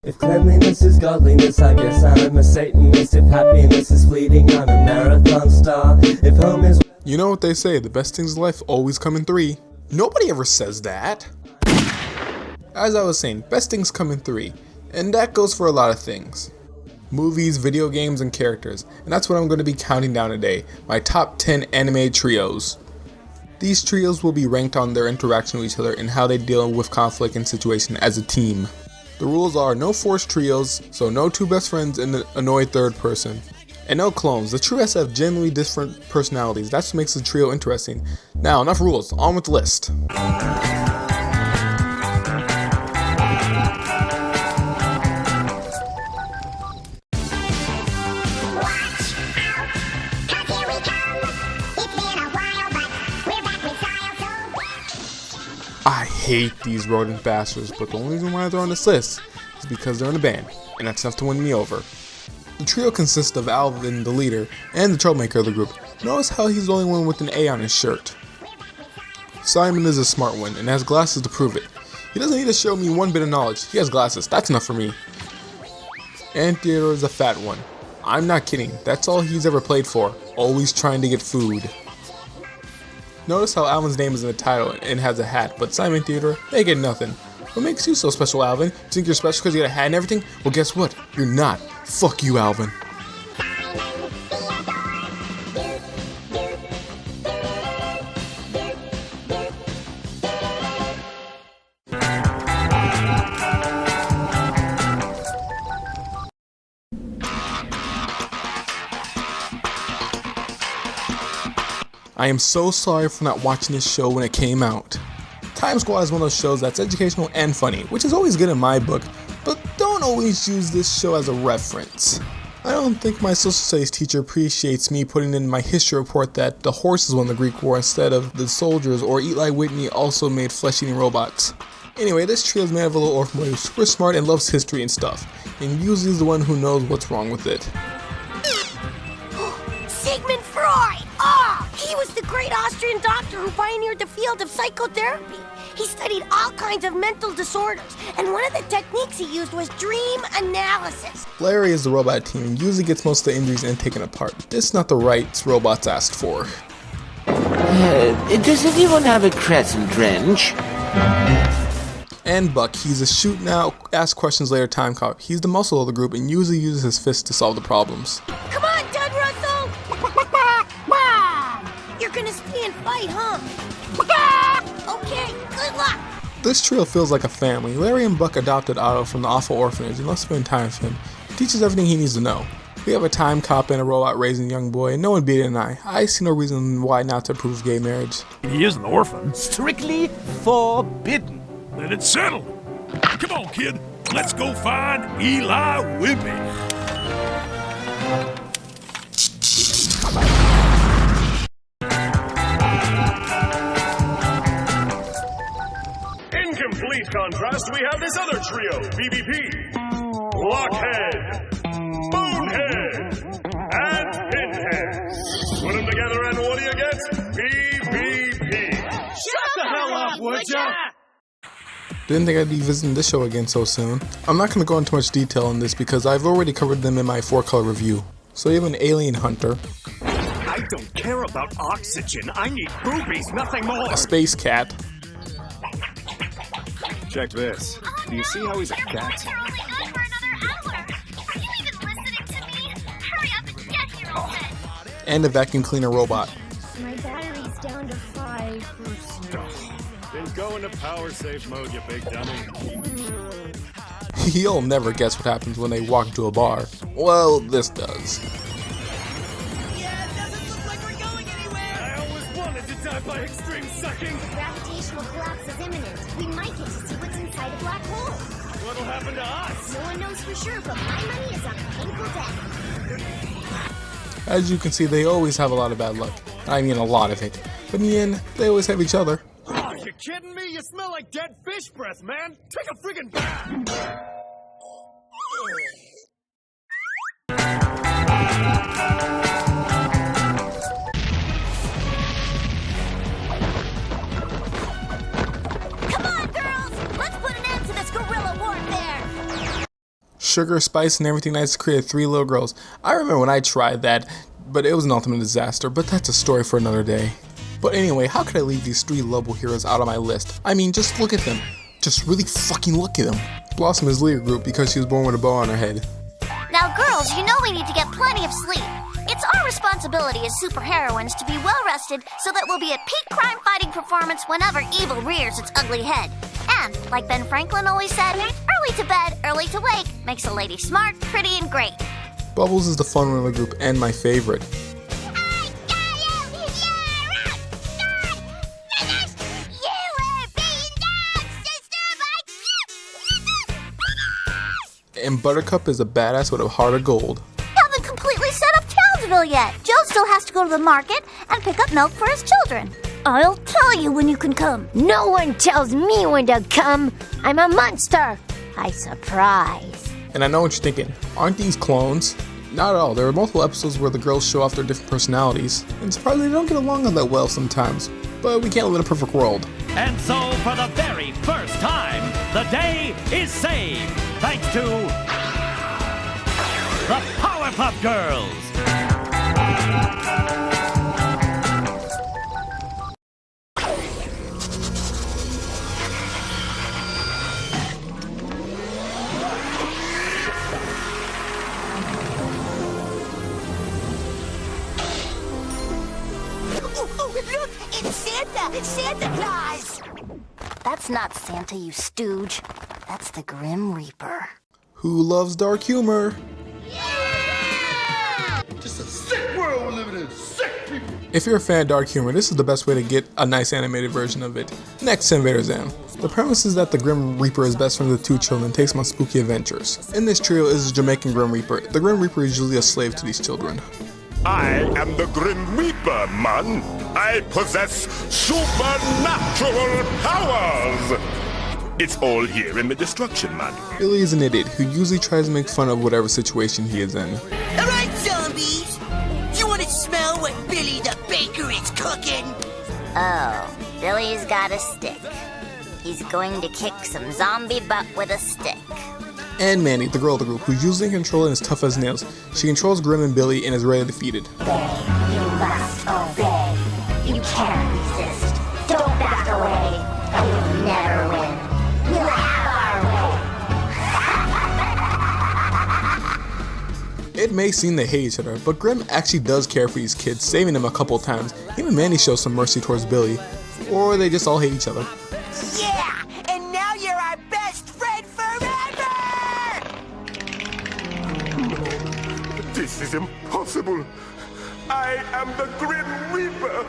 If cleanliness is godliness, I guess I'm a Satanist. If happiness is fleeting, I'm a marathon star. If home is... You know what they say, the best things in life always come in three. Nobody ever says that. As I was saying, best things come in three. And that goes for a lot of things. Movies, video games, and characters. And that's what I'm going to be counting down today. My top 10 anime trios. These trios will be ranked on their interaction with each other and how they deal with conflict and situation as a team. The rules are no forced trios, so no two best friends and an annoyed third person. And no clones. The trio has to have genuinely different personalities. That's what makes the trio interesting. Now, enough rules. On with the list. I hate these rodent bastards, but the only reason why they're on this list is because they're in a band, and that's enough to win me over. The trio consists of Alvin, the leader, and the troublemaker of the group. Notice how he's the only one with an A on his shirt. Simon is a smart one, and has glasses to prove it. He doesn't need to show me one bit of knowledge, he has glasses, that's enough for me. And Theodore is a fat one. I'm not kidding, that's all he's ever played for, always trying to get food. Notice how Alvin's name is in the title and has a hat, but Simon and Theodore, they get nothing. What makes you so special, Alvin? You think you're special because you got a hat and everything? Well, guess what? You're not. Fuck you, Alvin. I am so sorry for not watching this show when it came out. Time Squad is one of those shows that's educational and funny, which is always good in my book, but don't always use this show as a reference. I don't think my social studies teacher appreciates me putting in my history report that the horses won the Greek War instead of the soldiers, or Eli Whitney also made flesh-eating robots. Anyway, this trio is made of a little orphan boy who's super smart and loves history and stuff, and usually is the one who knows what's wrong with it. Sigmund Freud! Ah! He was the great Austrian doctor who pioneered the field of psychotherapy. He studied all kinds of mental disorders, and one of the techniques he used was dream analysis. Larry is the robot team and usually gets most of the injuries and taken apart. This is not the rights robots asked for. Does anyone have a crescent wrench? And Buck, he's a shoot now, ask questions later time cop. He's the muscle of the group and usually uses his fists to solve the problems. Come on, Dud Russell! You're gonna stay and fight, huh? Okay, good luck! This trio feels like a family. Larry and Buck adopted Otto from the awful orphanage and love spending time with him. He teaches everything he needs to know. We have a time cop and a robot raising a young boy, and no one beat it an eye. I see no reason why not to approve gay marriage. He is an orphan. Strictly forbidden. Then it's settled. Come on, kid. Let's go find Eli Whippy. In complete contrast, we have this other trio, BBP, Blockhead, Bonehead, and Pinhead. Put them together and what do you get? BBP. Shut the hell up, would ya? Didn't think I'd be visiting this show again so soon. I'm not going to go into much detail on this because I've already covered them in my 4-color review. So you have an alien hunter, I don't care about oxygen. I need boobies, nothing more. a space cat, Check this. Do you see how he's a cat? You're only on for another hour. Are you even listening to me? Hurry up and get here already. and a vacuum cleaner robot. My battery's down to 5%. Then go into power safe mode, you big dummy. You'll never guess what happens when they walk into a bar. Well, this does. I always wanted to die by extreme sucking. Gravitational collapse is imminent. We might get to see what's inside a black hole. What'll happen to us? No one knows for sure, but my money is on painful death. As you can see, they always have a lot of bad luck. I mean, a lot of it. But in the end, they always have each other. Oh, you kidding me? You smell like dead fish breath, man. Take a friggin' bath. sugar, spice, and everything nice to create 3 little girls. I remember when I tried that, but it was an ultimate disaster, but that's a story for another day. But anyway, how could I leave these 3 lovable heroes out of my list? I mean, just look at them. Just really fucking look at them. Blossom is leader group because she was born with a bow on her head. Now, girls, you know we need to get plenty of sleep. It's our responsibility as superheroines to be well rested so that we'll be at peak crime-fighting performance whenever evil rears its ugly head. And, like Ben Franklin always said, early to bed, early to wake makes a lady smart, pretty, and great. Bubbles is the fun one of the group and my favorite. And Buttercup is a badass with a heart of gold. Haven't completely set up Townsville yet. Joe still has to go to the market and pick up milk for his children. I'll tell you when you can come. No one tells me when to come. I'm a monster. I surprise. And I know what you're thinking. Aren't these clones? Not at all. There are multiple episodes where the girls show off their different personalities. And surprisingly, they don't get along all that well sometimes. But we can't live in a perfect world. And so, for the very first time, the day is saved, thanks to the Powerpuff Girls. Look, it's Santa! It's Santa Claus! That's not Santa, you stooge. That's the Grim Reaper. Who loves dark humor? Just a sick world we're living in. Sick people. If you're a fan of dark humor, this is the best way to get a nice animated version of it. Next, Invader Zim. The premise is that the Grim Reaper is best friend with 2 children and takes them on spooky adventures. In this trio is the Jamaican Grim Reaper. The Grim Reaper is usually a slave to these children. I am the Grim Reaper, man. I possess supernatural powers. It's all here in the Destruction Manual. Billy is an idiot who usually tries to make fun of whatever situation he is in. Alright, zombies! Do you want to smell what Billy the Baker is cooking? Oh, Billy's got a stick. He's going to kick some zombie butt with a stick. And Mandy, the girl of the group, who's usually in control and is tough as nails. She controls Grim and Billy and is ready to defeat it. Obey. You must obey. You can't resist. Don't back away. You'll never win. We'll have our way. It may seem they hate each other, but Grim actually does care for these kids, saving them a couple times. Even Mandy shows some mercy towards Billy. Or they just all hate each other. Yeah! And now you're our best friend forever! This is impossible. I am the Grim Reaper,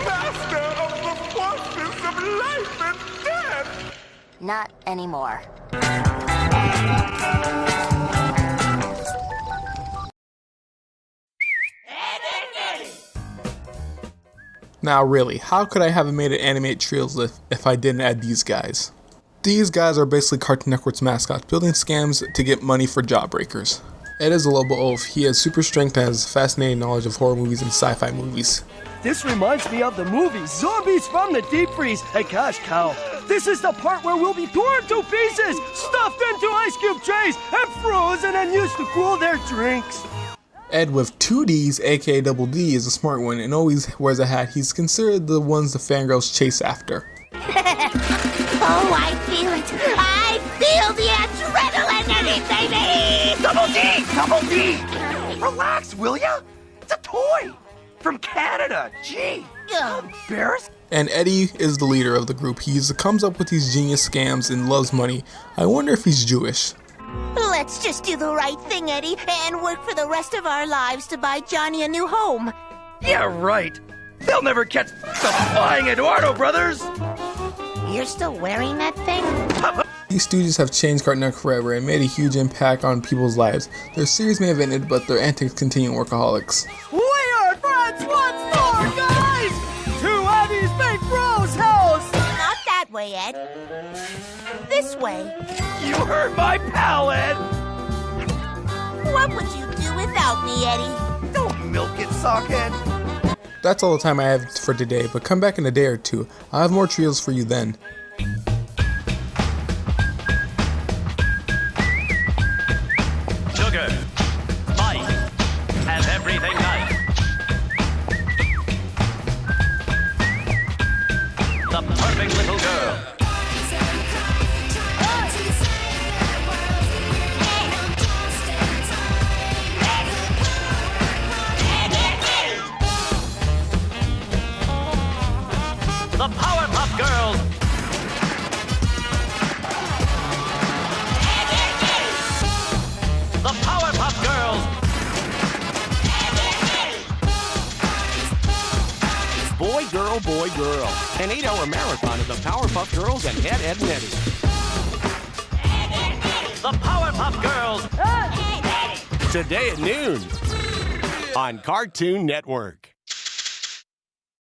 master of the forces of life and death. Not anymore. Now really, how could I have made an animated trios list if I didn't add these guys? These guys are basically Cartoon Network's mascots, building scams to get money for jawbreakers. Ed is a Lobo Oaf. He has super strength and has fascinating knowledge of horror movies and sci-fi movies. This reminds me of the movie Zombies from the Deep Freeze. Hey, Cash Cow, this is the part where we'll be torn to pieces, stuffed into ice cube trays, and frozen and used to cool their drinks. Ed with 2 Ds, aka Double D, is a smart one and always wears a hat. He's considered the ones the fangirls chase after. Oh, I feel it! I feel the adrenaline in it, baby! Double D! Double D! Relax, will ya? It's a toy! From Canada! Gee! Embarrassed? And Eddie is the leader of the group. He comes up with these genius scams and loves money. I wonder if he's Jewish. Let's just do the right thing, Eddie, and work for the rest of our lives to buy Johnny a new home. Yeah, right. They'll never catch the Flying Eduardo brothers! You're still wearing that thing? These stooges have changed Cartoon Network forever and made a huge impact on people's lives. Their series may have ended, but their antics continue workaholics. We are friends once more, guys! To Eddie's Big Bros house! Not that way, Ed. This way. You heard my pal, Ed! What would you do without me, Eddie? Don't milk it, sockhead! That's all the time I have for today, but come back in a day or two. I'll have more trios for you then. An 8-hour marathon of the Powerpuff Girls and Ed, Edd n Eddy. The Powerpuff Girls. Today at noon on Cartoon Network.